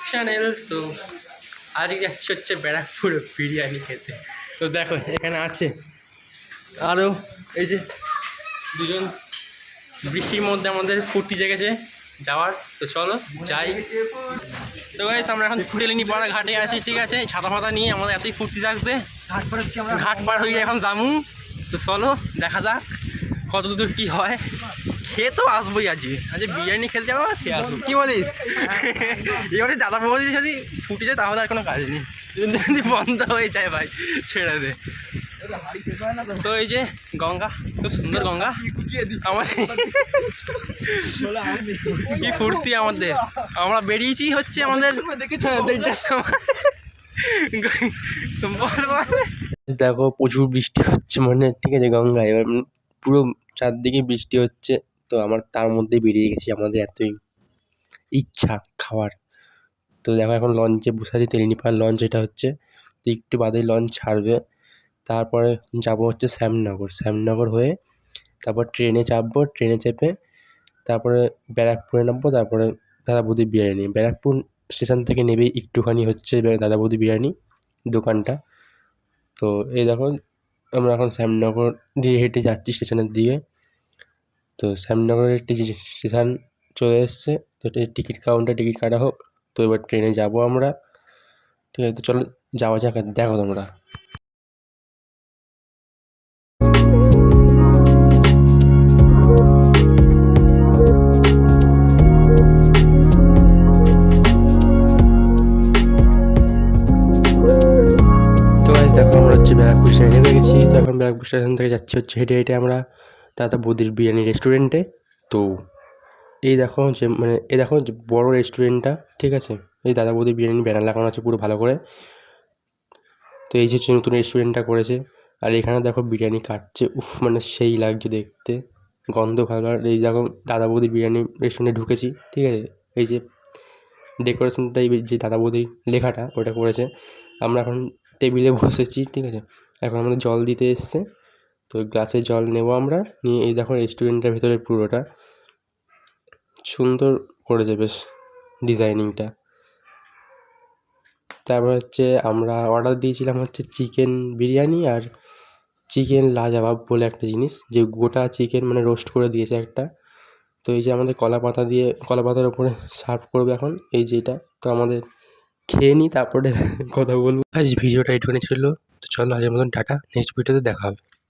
Channel তো আজকে যাচ্ছি হচ্ছে ব্যারাকপুর বিরিয়ানি খেতে। তো দেখো এখানে আছে আরও এই যে দুজন, বৃষ্টির মধ্যে আমাদের ফুর্তি জেগেছে যাওয়ার। তো চলো যাই। তো গাইস আমরা এখন তেলিনীপাড়া ঘাটে আছি, ঠিক আছে, ছাতা ফাতা নিয়ে আমাদের এতই ফুর্তি থাকতে ঘাট পার হয়ে এখন যামু। তো চলো দেখা যাক কত দূর কী হয়। খেয়ে তো আসবোই, আজকে বিরিয়ানি খেতে যাবো, খেয়ে আসবো, কী বলিস? এবারে দাদা বৌদি যদি ফুটে যায় তাহলে আর কোনো কাজ নেই, যদি বন্ধ হয়ে যায় ভাই ছেড়ে দে। তো এই যে গঙ্গা, খুব সুন্দর গঙ্গা আমাদের, কি ফুর্তি আমাদের। আমরা বেরিয়েছি হচ্ছে আমাদের দেখো প্রচুর বৃষ্টি হচ্ছে, মানে ঠিক আছে গঙ্গা এবার পুরো চারদিকে বৃষ্টি হচ্ছে। তো আমার তার মধ্যে বেরিয়ে গেছি, আমাদের এতই ইচ্ছা খাওয়ার। তো দেখো এখন লঞ্চে বসে আছি, তেলিনীপাড়ার লঞ্চ এটা হচ্ছে। তো একটু বাদেই লঞ্চ ছাড়বে, তারপরে যাবো হচ্ছে শ্যামনগর হয়ে তারপর ট্রেনে চাপবো, ট্রেনে চেপে তারপরে ব্যারাকপুরে নামবো, তারপরে দাদা বৌদি বিরিয়ানি। ব্যারাকপুর স্টেশন থেকে নেবেই একটুখানি হচ্ছে দাদা বৌদি বিরিয়ানি দোকানটা। তো এই দেখো আমরা এখন শ্যামনগর দিয়ে হেঁটে যাচ্ছি স্টেশনের দিকে। তো শ্যামনগরের স্টেশন চলে এসছে, তো টিকিট কাউন্টার টিকিট কাটা হোক। তো এবার ট্রেনে যাবো আমরা, ঠিক আছে। তো চলো যাওয়া যাক, দেখো তোমরা। দেখো আমরা হচ্ছে ব্যারাকপুর স্টেশনে নেমে গেছি। তো এখন ব্যারাকপুর স্টেশন থেকে যাচ্ছি হচ্ছে হেঁটে হেঁটে আমরা দাদা বৌদির বিরিয়ানি রেস্টুরেন্টে। তো এই দেখো যে মানে এই দেখো যে বড় রেস্টুরেন্টটা, ঠিক আছে। এই দাদা বৌদির বিরিয়ানি ব্যানার লাগানো আছে পুরো ভালো করে। তো এই যে হচ্ছে নতুন রেস্টুরেন্টটা করেছে, আর এখানে দেখো বিরিয়ানি কাটছে, উফ মানে সেই লাগছে দেখতে, গন্ধ ভালো। আর এই দেখো দাদা বৌদির বিরিয়ানি রেস্টুরেন্টে ঢুকেছি, ঠিক আছে। এই যে ডেকোরেশনটা, এই যে দাদা বৌদির লেখাটা ওটা করেছে। আমরা এখন টেবিলে বসেছি, ঠিক আছে। এখন আমাদের জল দিতে এসছে, তো গ্লাসে জল নেবো আমরা নিয়ে। এই দেখো রেস্টুরেন্টের ভেতরে পুরোটা সুন্দর করেছে বেশ ডিজাইনিংটা। তারপর হচ্ছে আমরা অর্ডার দিয়েছিলাম হচ্ছে চিকেন বিরিয়ানি আর চিকেন লাজবাব বলে একটা জিনিস, যে গোটা চিকেন মানে রোস্ট করে দিয়েছে একটা। তো এই যে আমাদের কলা পাতা দিয়ে, কলা পাতার ওপরে সার্ভ করবে এখন এই যে এটা। তো আমাদের খেয়ে নিই তারপরে কথা বলবো। আজ ভিডিওটা এইটুখানি ছিল। তো চলো আজকের মতন টাটা, নেক্সট ভিডিওতে দেখা হবে।